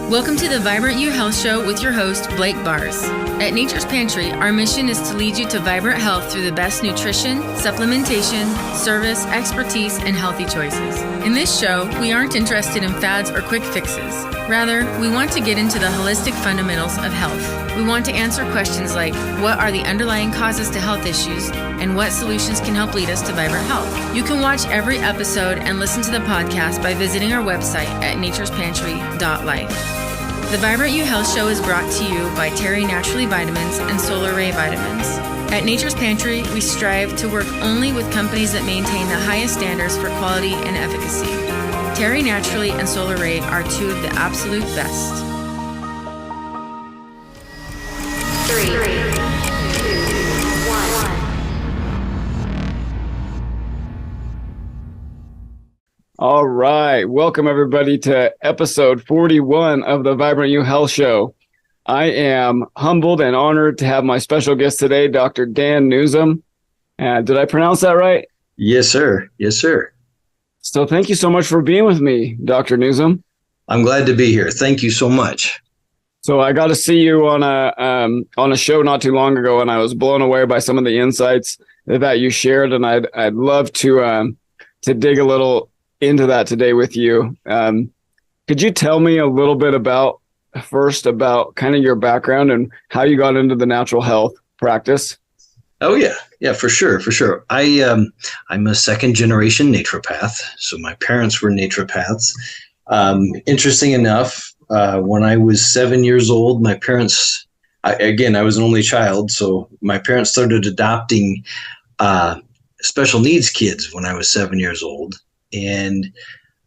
Welcome to the Vibrant You Health Show with your host, Blake Bars. At Nature's Pantry, our mission is to lead you to vibrant health through the best nutrition, supplementation, service, expertise, and healthy choices. In this show, we aren't interested in fads or quick fixes. Rather, we want to get into the holistic fundamentals of health. We want to answer questions like, what are the underlying causes to health issues, and what solutions can help lead us to vibrant health? You can watch every episode and listen to the podcast by visiting our website at naturespantry.life. The Vibrant You Health Show is brought to you by Terry Naturally Vitamins and Solar Ray Vitamins. At Nature's Pantry, we strive to work only with companies that maintain the highest standards for quality and efficacy. Terry Naturally and Solar Ray are two of the absolute best. 3, 2, 1. All right. Welcome, everybody, to episode 41 of the Vibrant You Health Show. I am humbled and honored to have my special guest today, Dr. Dan Nuzum. Did I pronounce that right? Yes, sir. Yes, sir. So thank you so much for being with me, Dr. Nuzum. I'm glad to be here. Thank you so much. So I got to see you on a show not too long ago, and I was blown away by some of the insights that you shared, and I'd love to dig a little into that today with you. Could you tell me a little bit about kind of your background and how you got into the natural health practice? Oh yeah, for sure. I'm a second generation naturopath, so my parents were naturopaths. Interesting enough, when I was 7 years old, my parents, I was an only child, so my parents started adopting special needs kids when I was 7 years old. And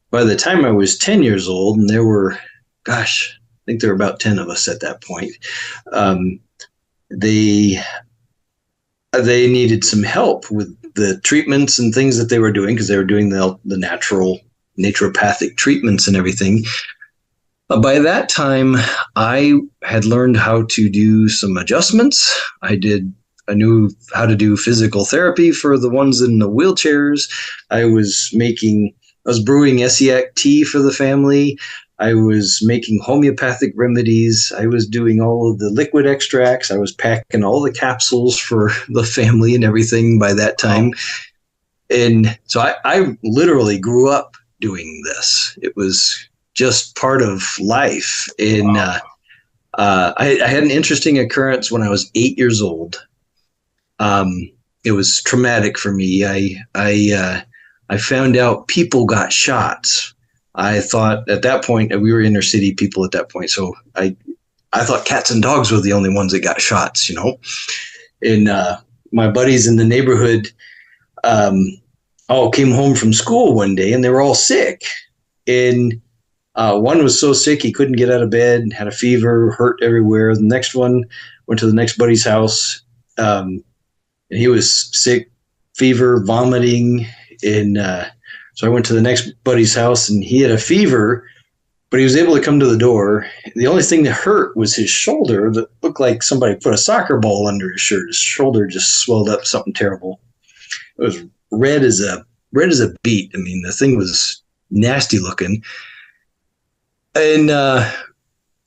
by the time I was 10 years old, and there were, I think there were about 10 of us at that point, they needed some help with the treatments and things that they were doing, because they were doing the natural naturopathic treatments and everything. By that time, I had learned how to do some adjustments. I knew how to do physical therapy for the ones in the wheelchairs. I was brewing Essiac tea for the family. I was making homeopathic remedies. I was doing all of the liquid extracts. I was packing all the capsules for the family and everything by that time. And so I literally grew up doing this. It was just part of life. And I had an interesting occurrence when I was 8 years old. It was traumatic for me. I found out people got shots. I thought at that point, we were inner city people at that point, so I thought cats and dogs were the only ones that got shots, And my buddies in the neighborhood all came home from school one day, and they were all sick. And one was so sick he couldn't get out of bed, had a fever, hurt everywhere. The next one went to the next buddy's house. And he was sick, fever, vomiting. And so I went to the next buddy's house, and he had a fever, but he was able to come to the door. The only thing that hurt was his shoulder that looked like somebody put a soccer ball under his shirt. His shoulder just swelled up, something terrible. It was red as a beet. I mean, the thing was nasty looking. And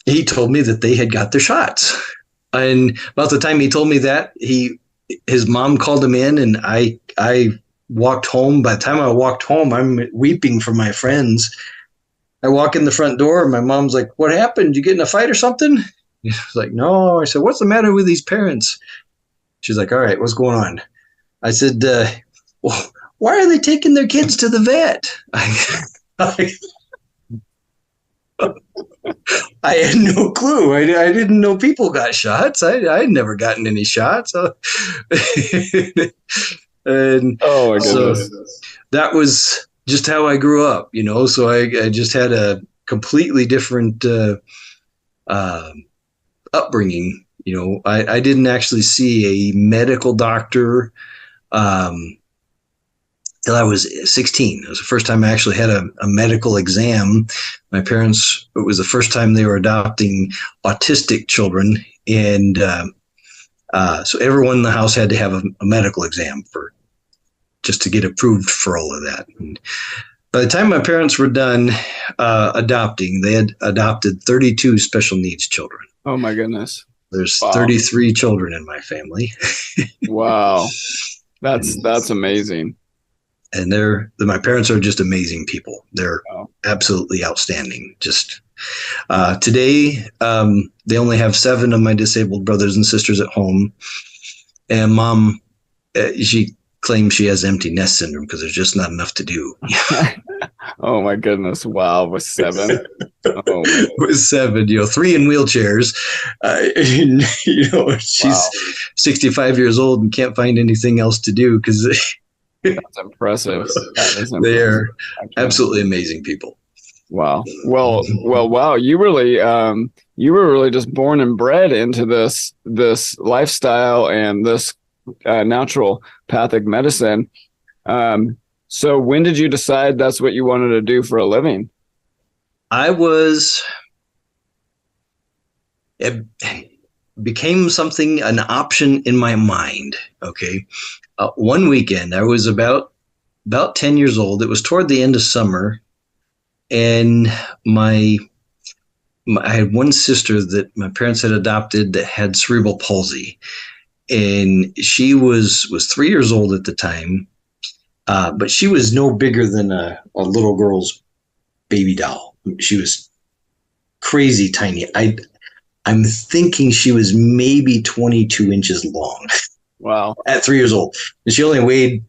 he told me that they had got their shots. And about the time he told me that, his mom called him in, and I walked home. By the time I walked home, I'm weeping for my friends. I walk in the front door, and my mom's like, "What happened? Did you get in a fight or something?" I was like, "No." I said, "What's the matter with these parents?" She's like, "All right, what's going on?" I said, "Well, why are they taking their kids to the vet?" I had no clue. I didn't know people got shots. I had never gotten any shots. And oh my goodness. So that was just how I grew up, So I just had a completely different upbringing. I didn't actually see a medical doctor till I was 16. It was the first time I actually had a medical exam. My parents, it was the first time they were adopting autistic children. And so everyone in the house had to have a medical exam just to get approved for all of that. And By the time my parents were done adopting, they had adopted 32 special needs children. Oh my goodness. There's Wow. 33 children in my family. Wow. That's amazing. And my parents are just amazing people. They're Wow. absolutely outstanding. Just today, they only have 7 of my disabled brothers and sisters at home. And Mom, she claims she has empty nest syndrome because there's just not enough to do. Oh my goodness. Wow. With 7. Oh, with 7, 3 in wheelchairs. She's wow. 65 years old and can't find anything else to do because That's impressive. That is impressive. they are absolutely amazing people. Wow. Well, wow. You really, you were really just born and bred into this lifestyle and this naturopathic medicine. So when did you decide that's what you wanted to do for a living? It became an option in my mind. Okay. One weekend, I was about 10 years old. It was toward the end of summer. And I had one sister that my parents had adopted that had cerebral palsy. And she was 3 years old at the time. But she was no bigger than a little girl's baby doll. She was crazy tiny. I'm thinking she was maybe 22 inches long. Wow. At 3 years old. And she only weighed,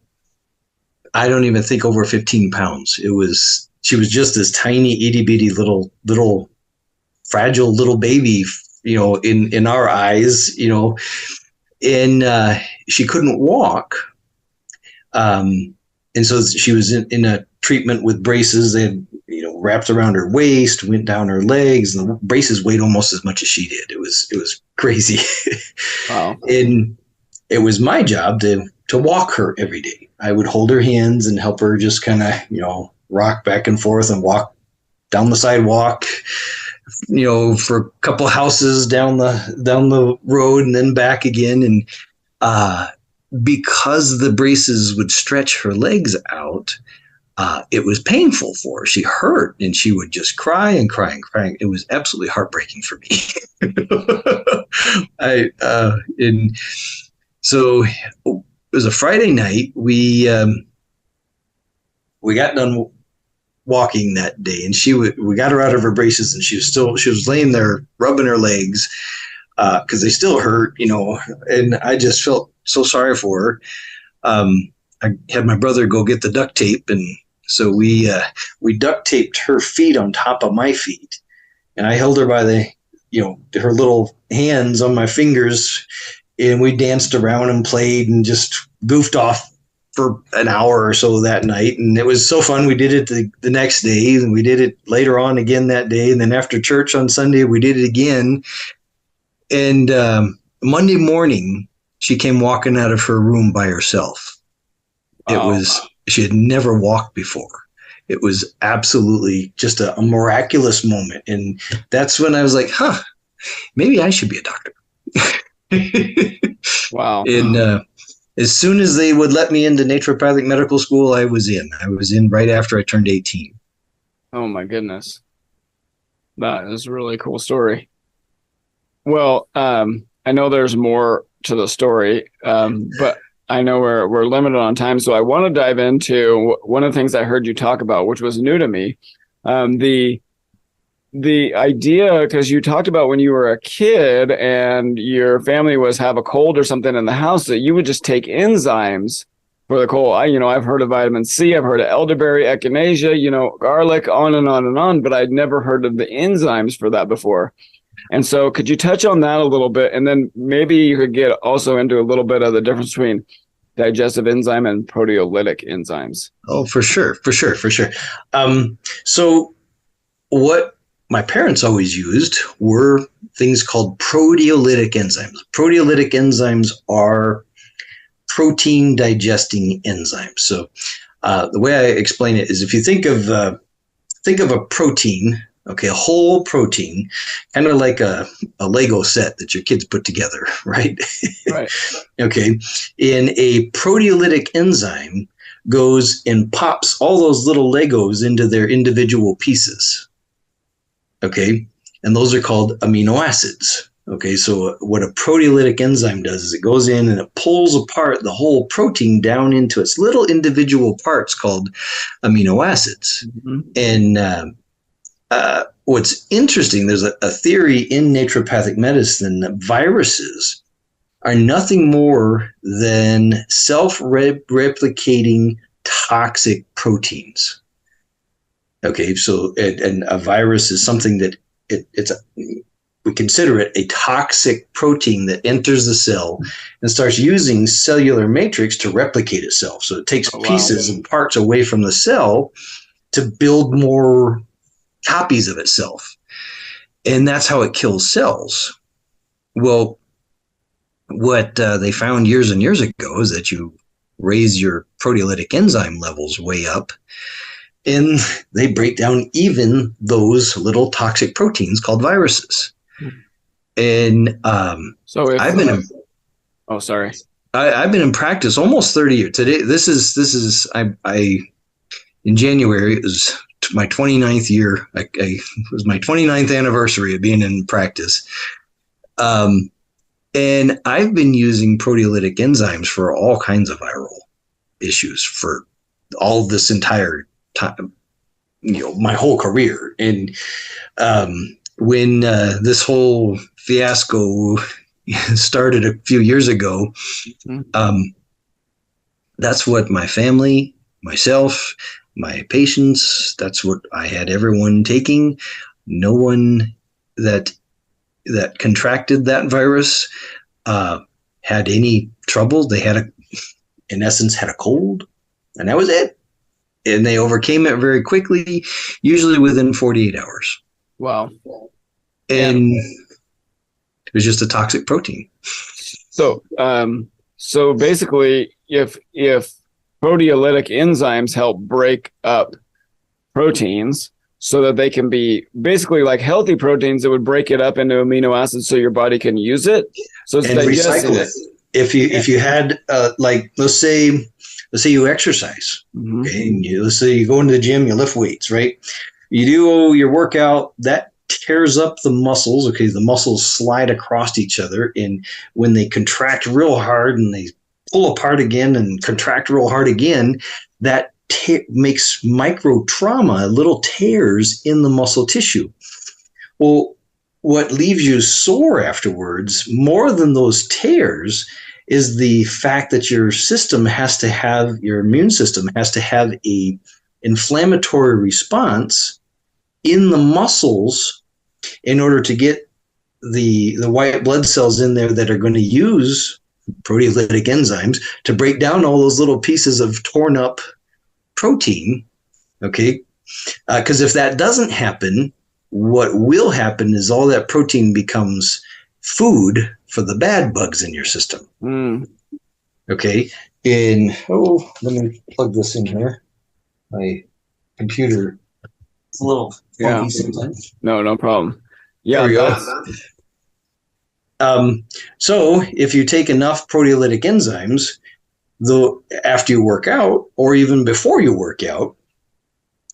I don't even think, over 15 pounds. She was just this tiny, itty bitty little fragile little baby, in our eyes, and she couldn't walk. And so she was in a treatment with braces. They had, wrapped around her waist, went down her legs, and the braces weighed almost as much as she did. It was crazy. Wow. And it was my job to walk her every day. I would hold her hands and help her just kind of, rock back and forth and walk down the sidewalk, for a couple houses down the road and then back again. And because the braces would stretch her legs out, it was painful for her. She hurt and she would just cry and cry and cry. It was absolutely heartbreaking for me. And so it was a Friday night. We got done walking that day, and we got her out of her braces, and she was laying there rubbing her legs because they still hurt, and I just felt so sorry for her. I had my brother go get the duct tape, and so we duct taped her feet on top of my feet, and I held her by her little hands on my fingers, and we danced around and played and just goofed off for an hour or so that night. And it was so fun. We did it the next day, and we did it later on again that day. And then after church on Sunday, we did it again. And Monday morning, she came walking out of her room by herself. She had never walked before. It was absolutely just a miraculous moment. And that's when I was like, maybe I should be a doctor. Wow. And as soon as they would let me into naturopathic medical school, I was in. I was in right after I turned 18. Oh my goodness. That is a really cool story. Well, I know there's more to the story, but I know we're limited on time. So I want to dive into one of the things I heard you talk about, which was new to me. The idea, because you talked about when you were a kid and your family have a cold or something in the house, that you would just take enzymes for the cold. I've heard of vitamin C, I've heard of elderberry, echinacea, garlic, on and on and on, but I'd never heard of the enzymes for that before. And so could you touch on that a little bit? And then maybe you could get also into a little bit of the difference between digestive enzyme and proteolytic enzymes. Oh, for sure. So what my parents always used were things called proteolytic enzymes. Proteolytic enzymes are protein digesting enzymes. So the way I explain it is, if you think of a protein, okay, a whole protein, kind of like a Lego set that your kids put together, right? Right. Okay. In a proteolytic enzyme, goes and pops all those little Legos into their individual pieces. Okay. And those are called amino acids. Okay. So what a proteolytic enzyme does is it goes in and it pulls apart the whole protein down into its little individual parts called amino acids. And what's interesting, there's a theory in naturopathic medicine that viruses are nothing more than self-replicating toxic proteins. Okay, so and a virus is something that we consider it a toxic protein that enters the cell and starts using cellular matrix to replicate itself. So it takes pieces and parts away from the cell to build more copies of itself. And that's how it kills cells. Well, what they found years and years ago is that you raise your proteolytic enzyme levels way up, and they break down even those little toxic proteins called viruses. And so if, I've been I've been in practice almost 30 years. Today, this is in January, it was my 29th year. It was my 29th anniversary of being in practice. And I've been using proteolytic enzymes for all kinds of viral issues for all this entire time, my whole career. And when this whole fiasco started a few years ago, that's what my family, myself, my patients, that's what I had everyone taking. No one that contracted that virus had any trouble. They had in essence, had a cold, and that was it. And they overcame it very quickly, usually within 48 hours. Wow. And it was just a toxic protein. So basically, if proteolytic enzymes help break up proteins so that they can be basically like healthy proteins that would break it up into amino acids so your body can use it. So it's and recycle it. If you had like let's say you exercise, okay, and let's say you go into the gym, you lift weights, right? You do your workout, that tears up the muscles. Okay, the muscles slide across each other, and when they contract real hard and they pull apart again and contract real hard again, that makes micro trauma, little tears in the muscle tissue. Well, what leaves you sore afterwards, more than those tears, is the fact that your immune system has to have a inflammatory response in the muscles in order to get the white blood cells in there that are going to use proteolytic enzymes to break down all those little pieces of torn up protein. Okay. Because if that doesn't happen, what will happen is all that protein becomes food for the bad bugs in your system. Okay. Let me plug this in here. My computer is a little funky sometimes. No problem. Yeah. There we go. So if you take enough proteolytic enzymes, after you work out or even before you work out,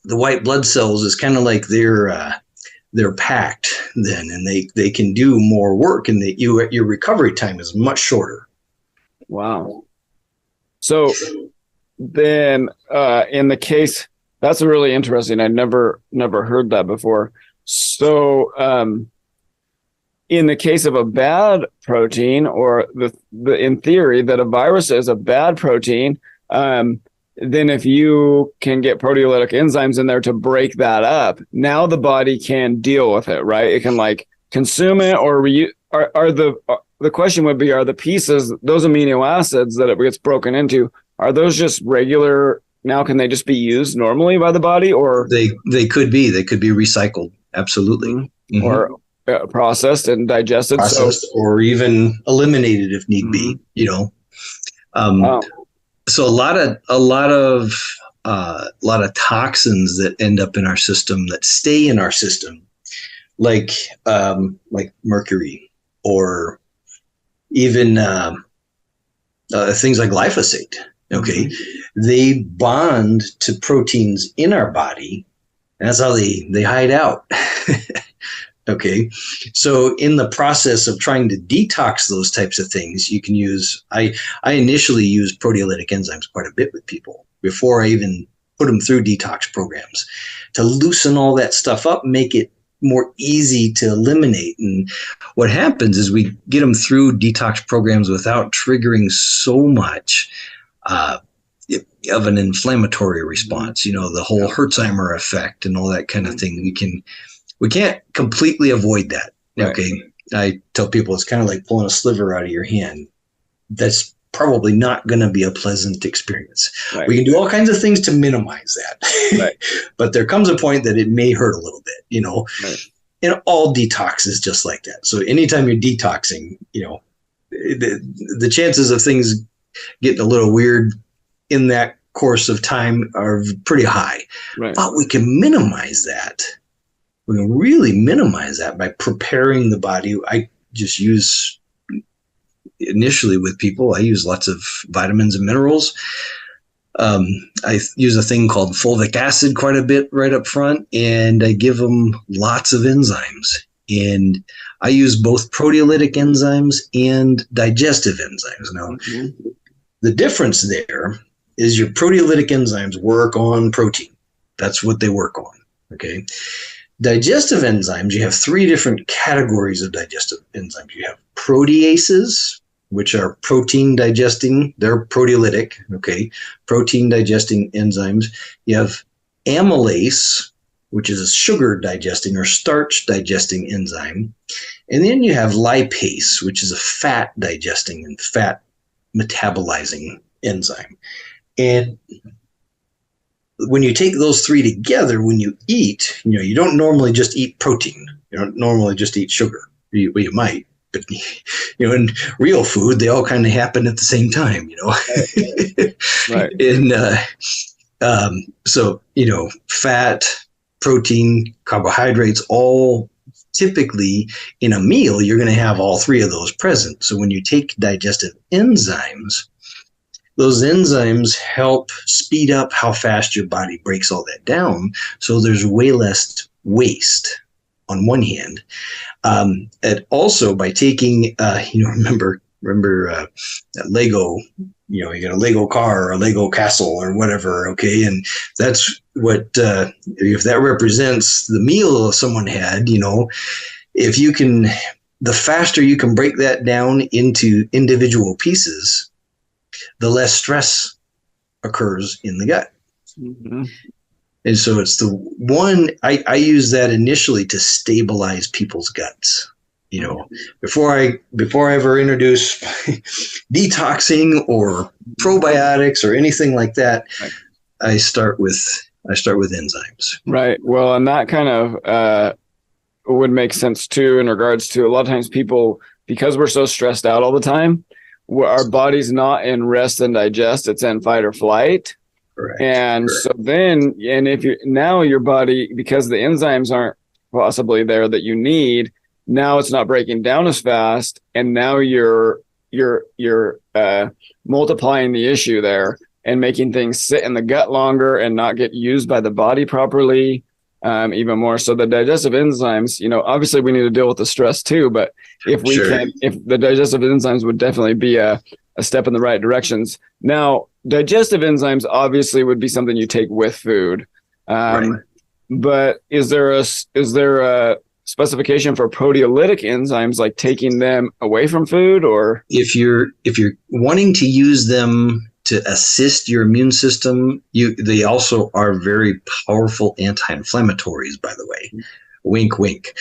the white blood cells is kind of like they're packed then, and they can do more work, and your recovery time is much shorter. Wow. So then in the case, that's really interesting. I never heard that before. So in the case of a bad protein, or in theory that a virus is a bad protein, then if you can get proteolytic enzymes in there to break that up, now the body can deal with it, right? It can like consume it, or the question would be, are the pieces, those amino acids that it gets broken into, are those just regular? Now, can they just be used normally by the body, or they could be recycled? Absolutely. Or processed and digested, or even eliminated if need be. So a lot of toxins that end up in our system, that stay in our system, like mercury, or even things like glyphosate. Okay. They bond to proteins in our body. And that's how they hide out. Okay. So in the process of trying to detox those types of things, you can use, I initially used proteolytic enzymes quite a bit with people before I even put them through detox programs to loosen all that stuff up, make it more easy to eliminate. And what happens is we get them through detox programs without triggering so much of an inflammatory response, the whole Hertzheimer effect and all that kind of thing. We can't completely avoid that. Right. Okay. I tell people it's kind of like pulling a sliver out of your hand. That's probably not going to be a pleasant experience. Right. We can do all kinds of things to minimize that. Right. But there comes a point that it may hurt a little bit, Right. And all detox is just like that. So anytime you're detoxing, the chances of things getting a little weird in that course of time are pretty high. Right. But we can minimize that. We can really minimize that by preparing the body. I just use, initially with people, I use lots of vitamins and minerals. I use a thing called fulvic acid quite a bit right up front, and I give them lots of enzymes. And I use both proteolytic enzymes and digestive enzymes. Now, the difference there is your proteolytic enzymes work on protein. That's what they work on. Okay. Digestive enzymes, you have three different categories of digestive enzymes. You have proteases, which are protein digesting. They're proteolytic, okay, protein digesting enzymes. You have amylase, which is a sugar digesting or starch digesting enzyme. And then you have lipase, which is a fat digesting and fat metabolizing enzyme. And when you take those three together, when you eat, you don't normally just eat protein. You don't normally just eat sugar. You might, but in real food, they all kind of happen at the same time. Right. And so fat, protein, carbohydrates, all typically in a meal, you're going to have all three of those present. So when you take digestive enzymes, those enzymes help speed up how fast your body breaks all that down. So there's way less waste on one hand. And also by taking, remember that Lego, you get a Lego car or a Lego castle or whatever. Okay. And that's what, if that represents the meal someone had, if you can, the faster you can break that down into individual pieces, the less stress occurs in the gut. Mm-hmm. And so it's the one, I use that initially to stabilize people's guts. Before I ever introduce detoxing or probiotics or anything like that, right. I start with enzymes. Right. Well, and that kind of would make sense too, in regards to a lot of times people, because we're so stressed out all the time, our body's not in rest and digest, it's in fight or flight. Correct. And correct. So then, and if you now your body, because the enzymes aren't possibly there that you need, now it's not breaking down as fast, and now you're multiplying the issue there and making things sit in the gut longer and not get used by the body properly. Even more. So the digestive enzymes, obviously we need to deal with the stress too, but if we can, if the digestive enzymes would definitely be a step in the right directions. Now, digestive enzymes obviously would be something you take with food. Right. But is there a specification for proteolytic enzymes, like taking them away from food? Or if you're wanting to use them to assist your immune system, they also are very powerful anti-inflammatories, by the way. Wink, wink.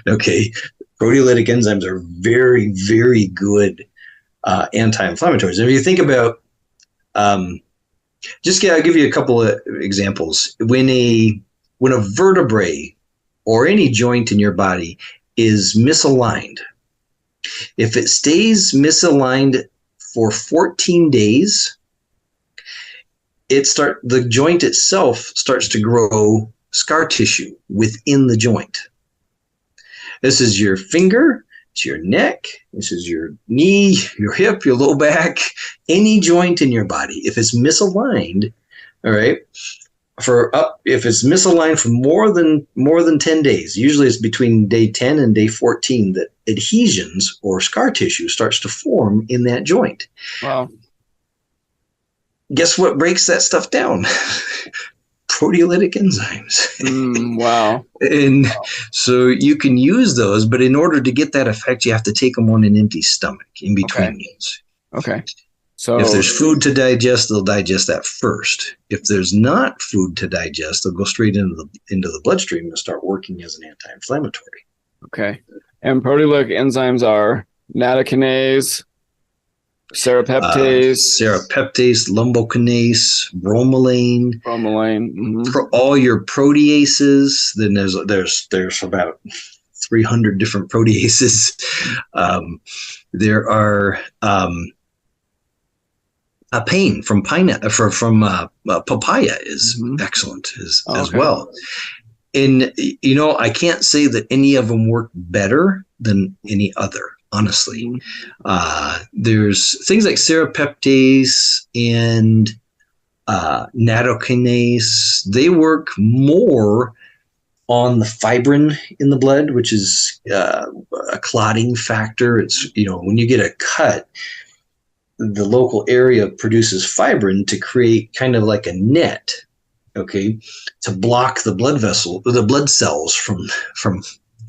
Okay. Proteolytic enzymes are very, very good anti-inflammatories. And if you think about, I'll give you a couple of examples. When a vertebrae or any joint in your body is misaligned, if it stays misaligned for 14 days, the joint itself starts to grow scar tissue within the joint. This is your finger, to your neck. This is your knee, your hip, your low back, any joint in your body. If it's misaligned, all right, if it's misaligned for more than 10 days, usually it's between day 10 and day 14 that adhesions or scar tissue starts to form in that joint. Wow. Guess what breaks that stuff down? Proteolytic enzymes. Wow. And so you can use those, but in order to get that effect, you have to take them on an empty stomach in between meals. Okay. So if there's food to digest, they'll digest that first. If there's not food to digest, they'll go straight into the bloodstream and start working as an anti-inflammatory. Okay. And proteolytic enzymes are nattokinase, serrapeptase, lumbokinase, bromelain. All your proteases. Then there's about 300 different proteases. There are pain from papaya is excellent as well. And I can't say that any of them work better than any other. Honestly, there's things like serrapeptase and nattokinase. They work more on the fibrin in the blood, which is a clotting factor. It's, when you get a cut, the local area produces fibrin to create kind of like a net, okay, to block the blood cells from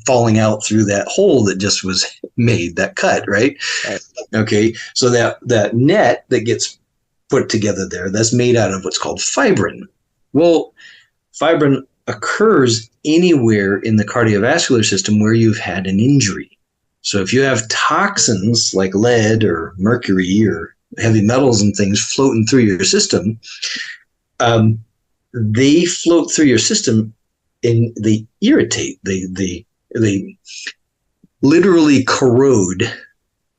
falling out through that hole that just was made, that cut, right? Okay, so that net that gets put together there, that's made out of what's called fibrin. Well, fibrin occurs anywhere in the cardiovascular system where you've had an injury. So if you have toxins like lead or mercury or heavy metals and things floating through your system, they float through your system and they irritate. They literally corrode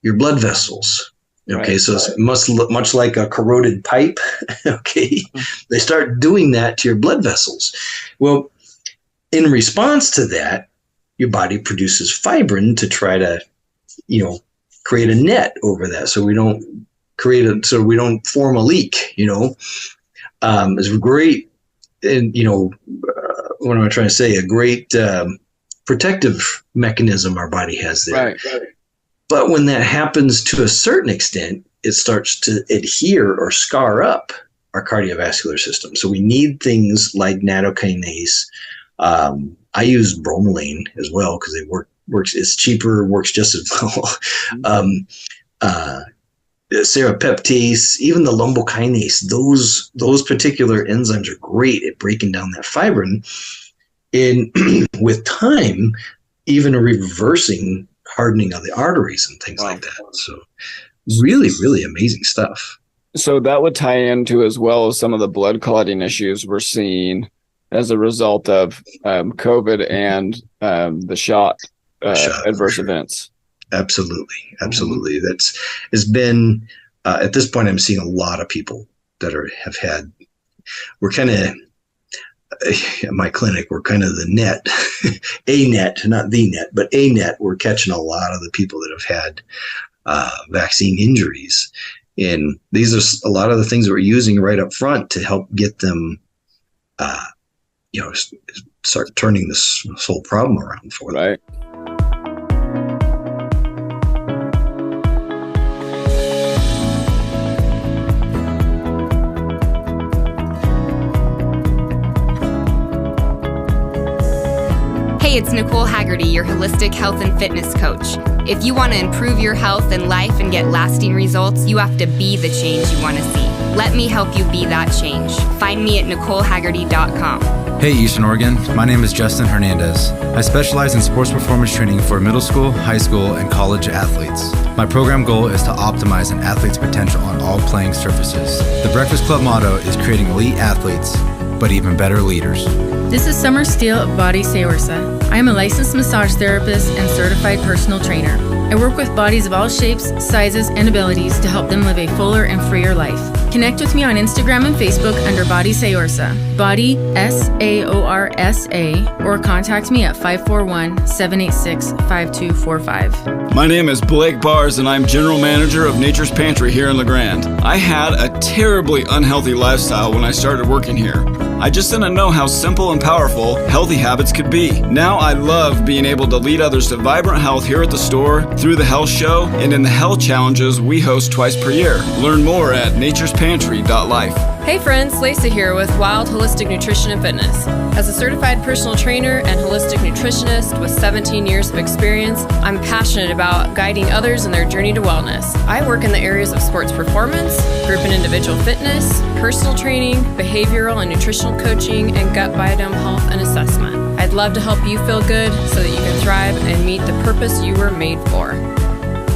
your blood vessels. Okay, so it's much like a corroded pipe. Okay, they start doing that to your blood vessels. Well, in response to that, your body produces fibrin to try to, create a net over that, so we don't form a leak. It's great, and what am I trying to say? A great protective mechanism our body has there. Right. But when that happens to a certain extent, it starts to adhere or scar up our cardiovascular system. So we need things like nattokinase. I use bromelain as well because it works. It's cheaper, works just as well. Serrapeptase, even the lumbokinase. Those particular enzymes are great at breaking down that fibrin. And with time, even reversing hardening of the arteries and things like that. So really, really amazing stuff. So that would tie into as well as some of the blood clotting issues we're seeing as a result of COVID and the shot adverse events. Absolutely. It's been, at this point, I'm seeing a lot of people that we're kind of, at my clinic, we're kind of the net, a net, not the net, but a net. We're catching a lot of the people that have had vaccine injuries. And these are a lot of the things that we're using right up front to help get them, start turning this whole problem around for them. Right. Hey, it's Nicole Haggerty, your holistic health and fitness coach. If you want to improve your health and life and get lasting results, you have to be the change you want to see. Let me help you be that change. Find me at NicoleHaggerty.com. Hey, Eastern Oregon. My name is Justin Hernandez. I specialize in sports performance training for middle school, high school, and college athletes. My program goal is to optimize an athlete's potential on all playing surfaces. The Breakfast Club motto is creating elite athletes, but even better leaders. This is Summer Steele of Body Seorsa. I am a licensed massage therapist and certified personal trainer. I work with bodies of all shapes, sizes, and abilities to help them live a fuller and freer life. Connect with me on Instagram and Facebook under Body Saorsa, Body SAORSA, or contact me at 541-786-5245. My name is Blake Bars, and I'm General Manager of Nature's Pantry here in LeGrand. I had a terribly unhealthy lifestyle when I started working here. I just didn't know how simple and powerful healthy habits could be. Now I love being able to lead others to vibrant health here at the store, through the health show, and in the health challenges we host twice per year. Learn more at naturespantry.life. Hey friends, Lacey here with Wild Holistic Nutrition and Fitness. As a certified personal trainer and holistic nutritionist with 17 years of experience, I'm passionate about guiding others in their journey to wellness. I work in the areas of sports performance, group and individual fitness, personal training, behavioral and nutritional coaching, and gut biodome health and assessment. I'd love to help you feel good so that you can thrive and meet the purpose you were made for.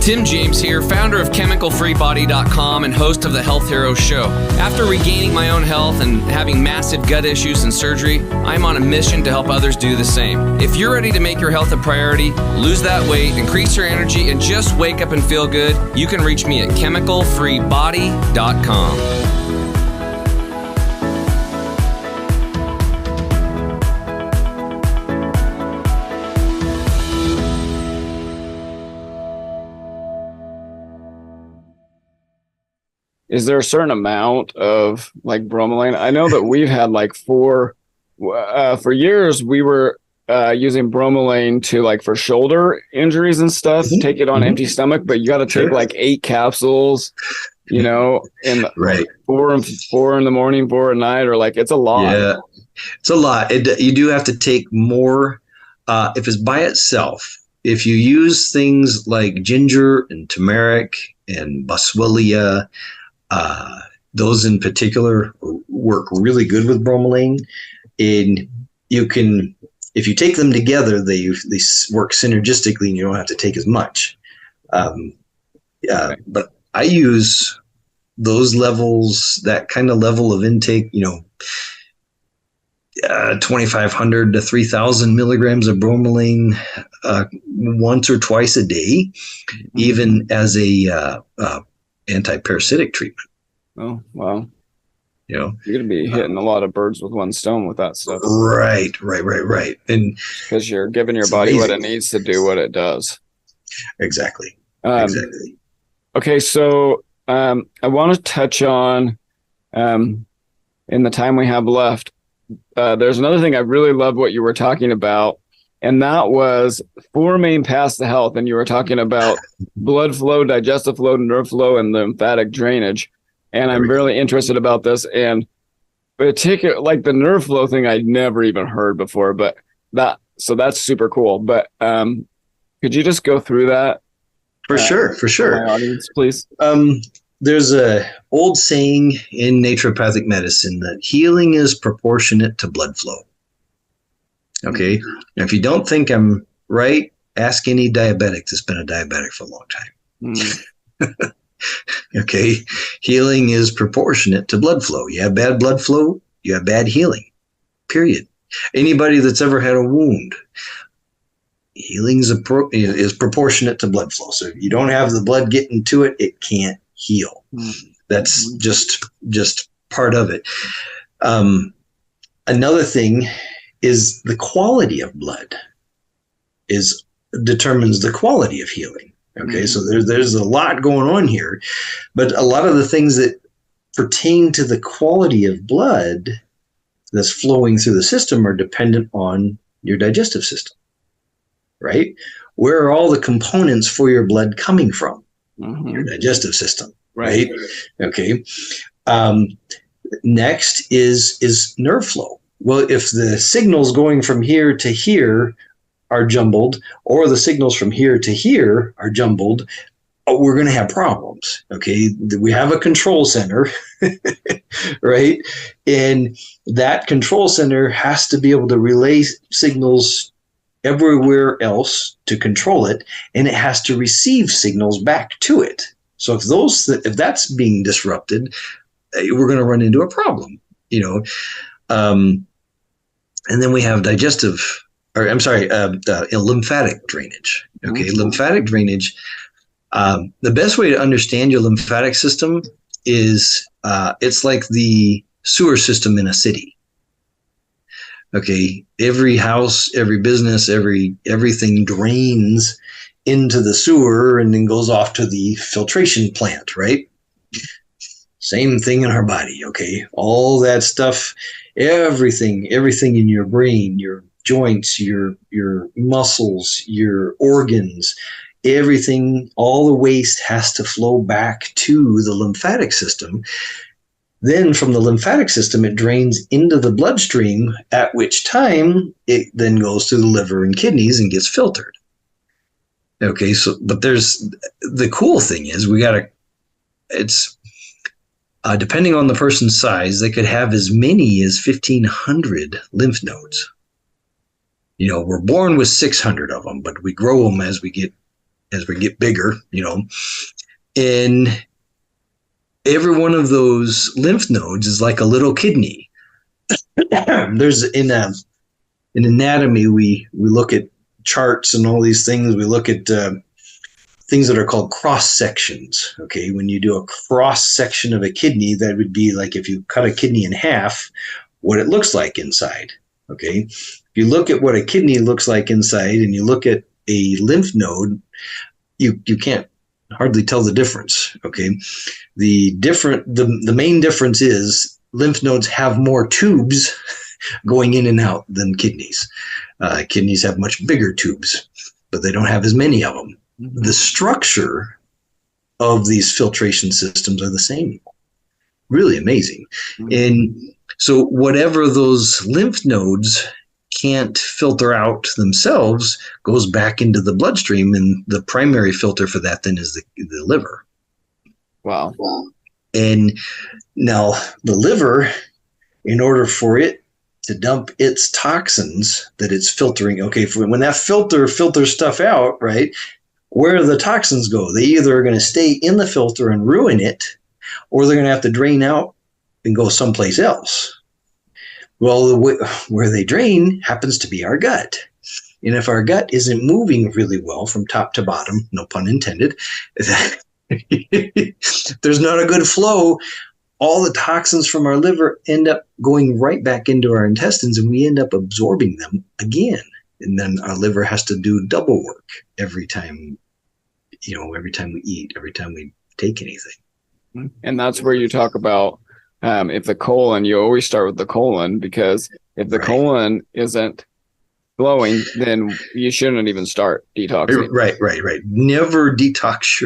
Tim James here, founder of ChemicalFreeBody.com and host of the Health Heroes Show. After regaining my own health and having massive gut issues and surgery, I'm on a mission to help others do the same. If you're ready to make your health a priority, lose that weight, increase your energy, and just wake up and feel good, you can reach me at ChemicalFreeBody.com. Is there a certain amount of like bromelain? I know that we've had like for years we were using bromelain to like for shoulder injuries and stuff, take it on empty stomach, but you got to take like 8 capsules, you know, and right. 4 in the morning, 4 at night, or like, it's a lot. Yeah, it's a lot. You do have to take more if it's by itself. If you use things like ginger and turmeric and boswellia, those in particular work really good with bromelain, and you can, if you take them together, they work synergistically, and you don't have to take as much. But I use those levels, that kind of level of intake, 2,500 to 3,000 milligrams of bromelain once or twice a day, even as a anti-parasitic treatment. Oh, wow. You're going to be hitting a lot of birds with one stone with that stuff. Right. And because you're giving your body amazing. What it needs to do what it does. Exactly. Okay, so I want to touch on, in the time we have left, there's another thing I really love what you were talking about, and that was 4 main paths to health. And you were talking about blood flow, digestive flow, nerve flow, and lymphatic drainage. And I'm really interested about this. And particular, like the nerve flow thing, I'd never even heard before, but so that's super cool. But could you just go through that? For sure. My audience, please. There's a old saying in naturopathic medicine that healing is proportionate to blood flow. Okay. Now, if you don't think I'm right, ask any diabetic that's been a diabetic for a long time. Okay. Healing is proportionate to blood flow. You have bad blood flow, you have bad healing, period. Anybody that's ever had a wound, healing is proportionate to blood flow. So if you don't have the blood getting to it, it can't heal. That's just part of it. Another thing is the quality of blood determines the quality of healing. Okay, so there's a lot going on here, but a lot of the things that pertain to the quality of blood that's flowing through the system are dependent on your digestive system, right? Where are all the components for your blood coming from? Your digestive system, right? Okay. Next is nerve flow. Well, if the signals going from here to here are jumbled, or the signals from here to here are jumbled, we're going to have problems. Okay. We have a control center, right? And that control center has to be able to relay signals everywhere else to control it, and it has to receive signals back to it. So if that's being disrupted, we're going to run into a problem, and then we have lymphatic drainage. Okay, lymphatic drainage. The best way to understand your lymphatic system is it's like the sewer system in a city. Okay, every house, every business, everything drains into the sewer and then goes off to the filtration plant, right? Same thing in our body, okay? All that stuff, everything in your brain, your joints, your muscles, your organs, everything, all the waste has to flow back to the lymphatic system. Then from the lymphatic system, it drains into the bloodstream, at which time it then goes to the liver and kidneys and gets filtered. Okay, so, but there's, the cool thing is it's, depending on the person's size, they could have as many as 1,500 lymph nodes. You know, we're born with 600 of them, but we grow them as we get bigger, you know, and every one of those lymph nodes is like a little kidney. There's in anatomy, we look at charts and all these things. We look at things that are called cross sections. Okay, when you do a cross section of a kidney, that would be like if you cut a kidney in half, what it looks like inside. Okay, if you look at what a kidney looks like inside, and you look at a lymph node, you can't hardly tell the difference. Okay, the main difference is lymph nodes have more tubes going in and out than kidneys. Kidneys have much bigger tubes, but they don't have as many of them. Mm-hmm. The structure of these filtration systems are the same. Really amazing. Mm-hmm. And so whatever those lymph nodes can't filter out themselves goes back into the bloodstream, and the primary filter for that then is the liver. Wow. And now the liver, in order for it to dump its toxins that it's filtering, okay, when that filter filters stuff out, right, where do the toxins go? They either are going to stay in the filter and ruin it, or they're going to have to drain out and go someplace else. Well, where they drain happens to be our gut. And if our gut isn't moving really well from top to bottom, no pun intended, there's not a good flow, all the toxins from our liver end up going right back into our intestines, and we end up absorbing them again. And then our liver has to do double work every time we eat, every time we take anything. And that's where you talk about if the colon, you always start with the colon, because if the colon isn't flowing, then you shouldn't even start detoxing. Right. Never detox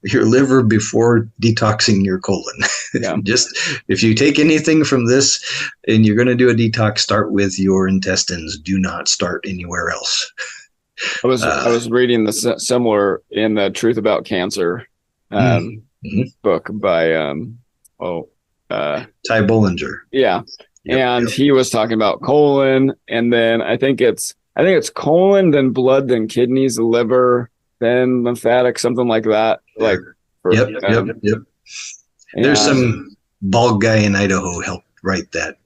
your liver before detoxing your colon. Yeah. Just if you take anything from this and you're going to do a detox, start with your intestines. Do not start anywhere else. I was reading the similar in the Truth About Cancer book by Ty Bollinger. Yeah. Yep. He was talking about colon, and then I think it's colon, then blood, then kidneys, liver, then lymphatic, something like that. Like, yep. There's some bald guy in Idaho helped write that.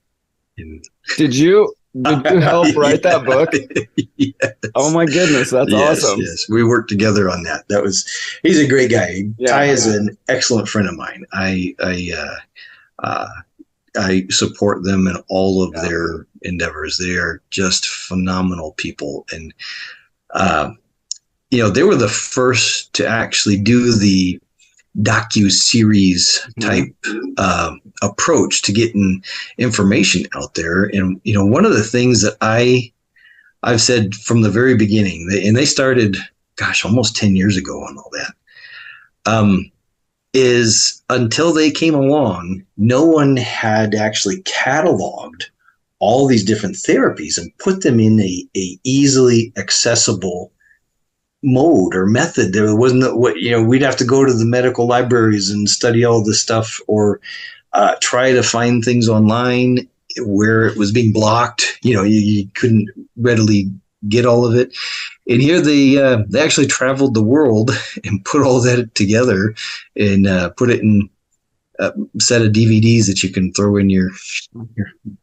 Did you help write that book? Yes. Oh my goodness, that's awesome. Yes, we worked together on that. He's a great guy. Yeah. Ty is an excellent friend of mine. I support them in all of their endeavors. They are just phenomenal people. And, they were the first to actually do the docu-series type approach to getting information out there. And, one of the things that I've said from the very beginning, and they started, almost 10 years ago on all that, is until they came along, no one had actually cataloged all these different therapies and put them in a easily accessible mode or method. There wasn't we'd have to go to the medical libraries and study all this stuff, or try to find things online where it was being blocked. You couldn't readily get all of it. And here they actually traveled the world and put all that together and put it in a set of DVDs that you can throw in your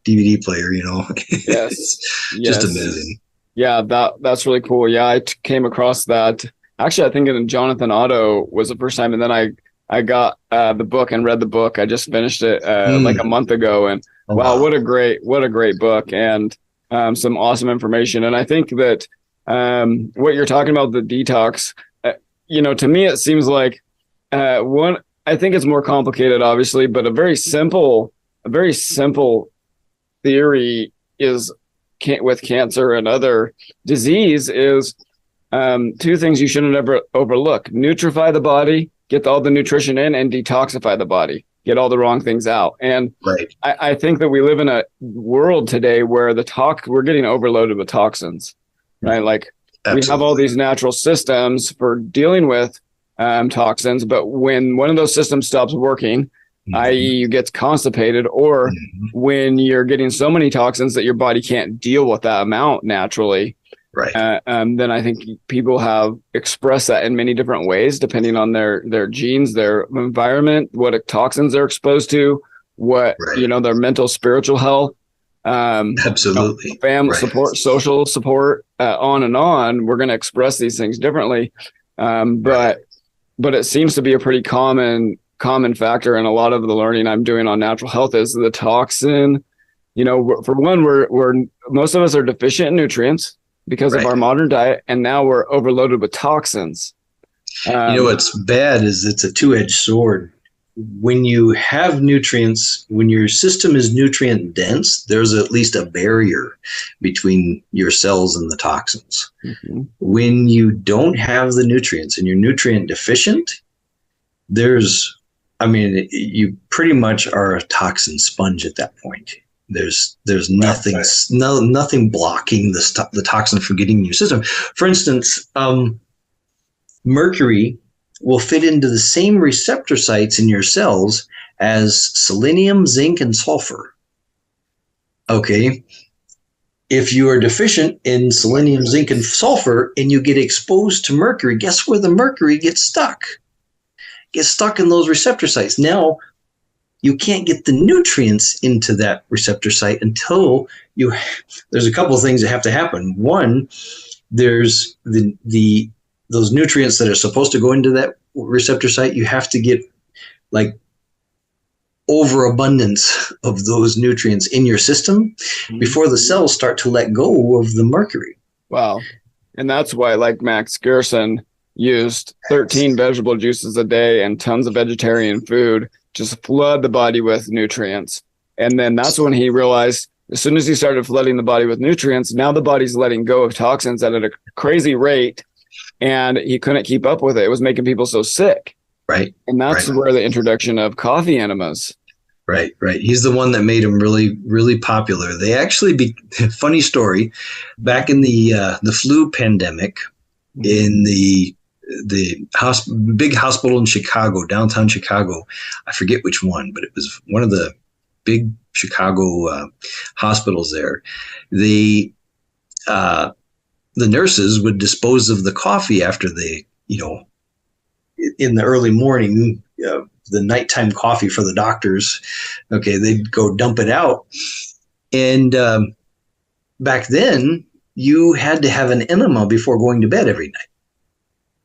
DVD player, Yes. Just amazing. Yeah, that's really cool. Yeah, I came across that. Actually, I think Jonathan Otto was the first time, and then I I got the book and read the book. I just finished it like a month ago, and wow, what a great book, and some awesome information. And I think that what you're talking about, the detox, to me it seems like I think it's more complicated, obviously, but a very simple theory is with cancer and other disease is two things you shouldn't ever overlook: nutrify the body, get all the nutrition in, and detoxify the body, get all the wrong things out. And I think that we live in a world today where we're getting overloaded with toxins, right? Like we have all these natural systems for dealing with toxins, but when one of those systems stops working, i.e. you get constipated, or when you're getting so many toxins that your body can't deal with that amount naturally, then I think people have expressed that in many different ways, depending on their genes, their environment, what toxins they're exposed to, what, their mental, spiritual health, absolutely, family support, social support, on and on. We're going to express these things differently. But it seems to be a pretty common factor in a lot of the learning I'm doing on natural health is the toxin. For one, we're most of us are deficient in nutrients because of our modern diet, and now we're overloaded with toxins. What's bad is it's a two-edged sword. When you have nutrients, when your system is nutrient dense, there's at least a barrier between your cells and the toxins. When you don't have the nutrients and you're nutrient deficient, you pretty much are a toxin sponge at that point. There's nothing blocking the toxin from getting in your system. For instance, mercury will fit into the same receptor sites in your cells as selenium, zinc, and sulfur. Okay. If you are deficient in selenium, zinc, and sulfur, and you get exposed to mercury, guess where the mercury gets stuck? Gets stuck in those receptor sites. Now, you can't get the nutrients into that receptor site until there's a couple of things that have to happen. One, there's those nutrients that are supposed to go into that receptor site, you have to get like overabundance of those nutrients in your system before the cells start to let go of the mercury. Wow. And that's why, like Max Gerson used 13 vegetable juices a day and tons of vegetarian food, just flood the body with nutrients. And then that's when he realized, as soon as he started flooding the body with nutrients, now the body's letting go of toxins at a crazy rate, and he couldn't keep up with it. It was making people so sick. Right. And that's where the introduction of coffee enemas. Right. He's the one that made them really, really popular. They actually funny story, back in the flu pandemic, in the big hospital in Chicago, downtown Chicago, I forget which one, but it was one of the big Chicago hospitals there. The nurses would dispose of the coffee after they, in the early morning, the nighttime coffee for the doctors. Okay, they'd go dump it out. And back then, you had to have an enema before going to bed every night.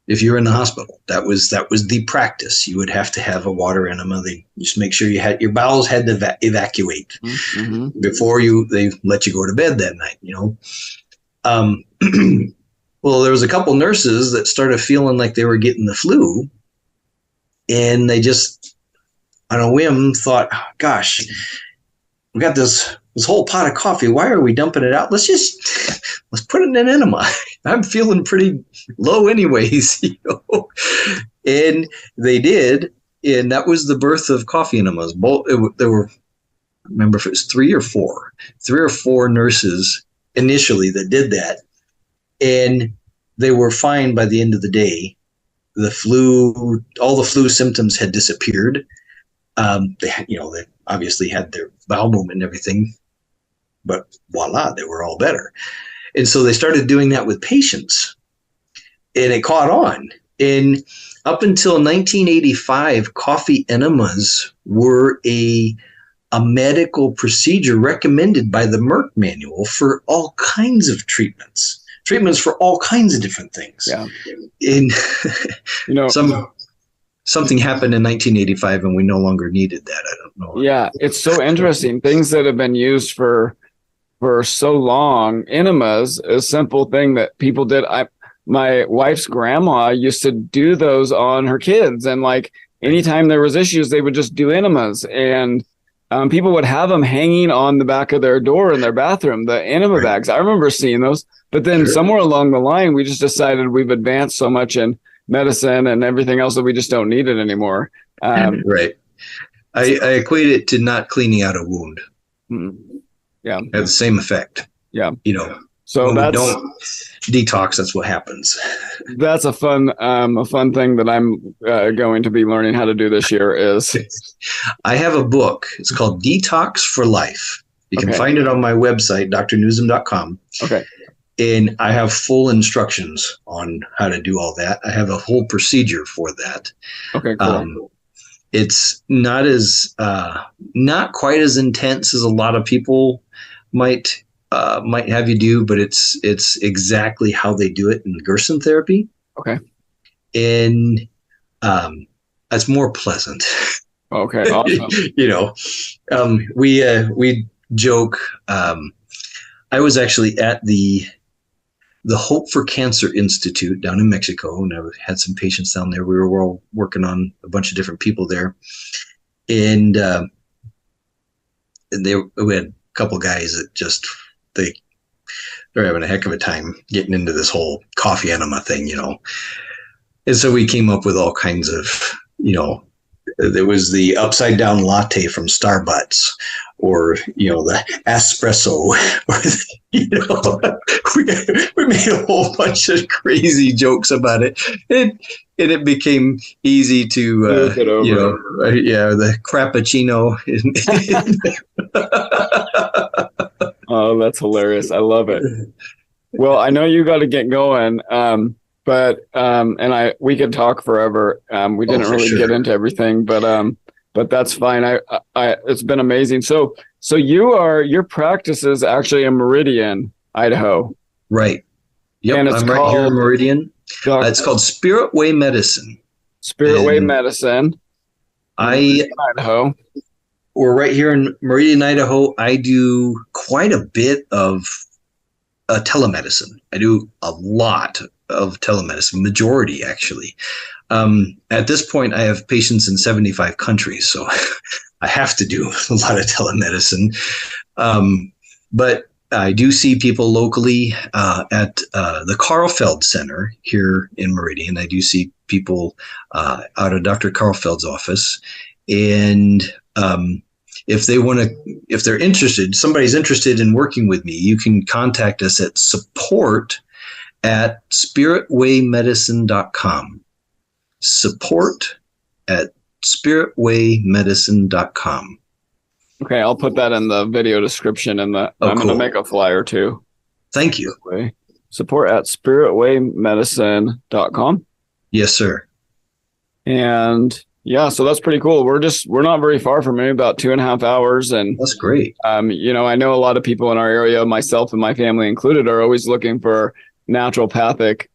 If you're in the hospital, that was the practice. You would have to have a water enema. They just make sure your bowels had to evacuate before they let you go to bed that night. Well, there was a couple nurses that started feeling like they were getting the flu, and they just, on a whim, thought, "Gosh, we got this whole pot of coffee. Why are we dumping it out? Let's put it in an enema. I'm feeling pretty low anyways." And they did, and that was the birth of coffee enemas. There were, I remember if it was three or four nurses initially that did that, and they were fine by the end of the day. All the flu symptoms had disappeared. They obviously had their bowel movement and everything, but voila, they were all better. And so they started doing that with patients, and it caught on. And up until 1985, coffee enemas were a medical procedure recommended by the Merck manual for all kinds of treatments for all kinds of different things. Yeah. And something happened in 1985 and we no longer needed that. I don't know. Yeah, it's so interesting. Things that have been used for so long, enemas, a simple thing that people did. My wife's grandma used to do those on her kids, and like anytime there was issues, they would just do enemas, and people would have them hanging on the back of their door in their bathroom, the enema bags. I remember seeing those, but then somewhere along the line, we just decided we've advanced so much in medicine and everything else that we just don't need it anymore. Right. I equate it to not cleaning out a wound. Yeah. Have the same effect. Yeah. So when we don't detox, that's what happens. That's a fun thing that I'm going to be learning how to do this year is. I have a book. It's called Detox for Life. You can find it on my website, drnuzum.com. Okay. And I have full instructions on how to do all that. I have a whole procedure for that. Okay, cool. It's not quite as intense as a lot of people might have you do, but it's exactly how they do it in Gerson therapy. Okay. And it's more pleasant. Okay, awesome. We joke. I was actually at the Hope for Cancer Institute down in Mexico, and I had some patients down there. We were all working on a bunch of different people there, and we had a couple guys that just they're having a heck of a time getting into this whole coffee enema thing, And so we came up with all kinds of, there was the upside down latte from Starbucks, or the espresso, or we made a whole bunch of crazy jokes about it, and it became easy to the crappuccino. Oh, that's hilarious! I love it. Well, I know you got to get going, but we could talk forever. We didn't really get into everything, but that's fine. It's been amazing. So your practice is actually in Meridian, Idaho. Right. Yep. And I'm right here in Meridian. It's called Spirit Way Medicine. Spirit Way Medicine. Idaho. We're right here in Meridian, Idaho. I do quite a bit of telemedicine. I do a lot of telemedicine, majority actually. At this point, I have patients in 75 countries, so I have to do a lot of telemedicine. But I do see people locally at the Karlfeld Center here in Meridian. I do see people out of Dr. Karlfeld's office, and if they're interested, somebody's interested in working with me, you can contact us at support@spiritwaymedicine.com. support@spiritwaymedicine.com. Okay, I'll put that in the video description, and I'm going to make a flyer too. Thank you. Support@spiritwaymedicine.com. Yes, sir. And yeah, so that's pretty cool. We're not very far from it, about 2.5 hours. And that's great. I know a lot of people in our area, myself and my family included, are always looking for naturopathic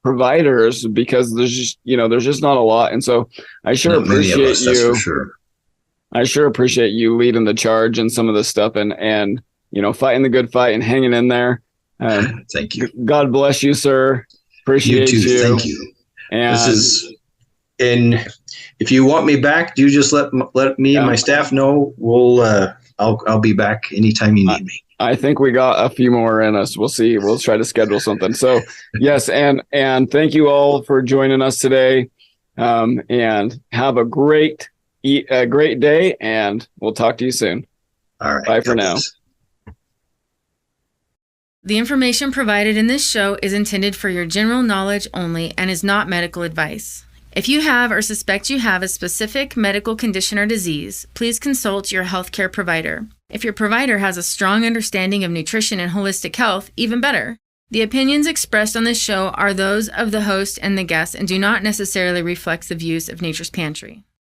providers, because there's just not a lot. And so I sure appreciate you. That's for sure. I sure appreciate you leading the charge in some of this stuff and fighting the good fight and hanging in there. Thank you. God bless you, sir. Appreciate you. Thank you. And and if you want me back, you just let me and my staff know. I'll be back anytime you need me. I think we got a few more in us. We'll see. We'll try to schedule something. So yes, and thank you all for joining us today. And have a great day, and we'll talk to you soon. All right. Bye for now. The information provided in this show is intended for your general knowledge only and is not medical advice. If you have or suspect you have a specific medical condition or disease, please consult your healthcare provider. If your provider has a strong understanding of nutrition and holistic health, even better. The opinions expressed on this show are those of the host and the guest and do not necessarily reflect the views of Nature's Pantry.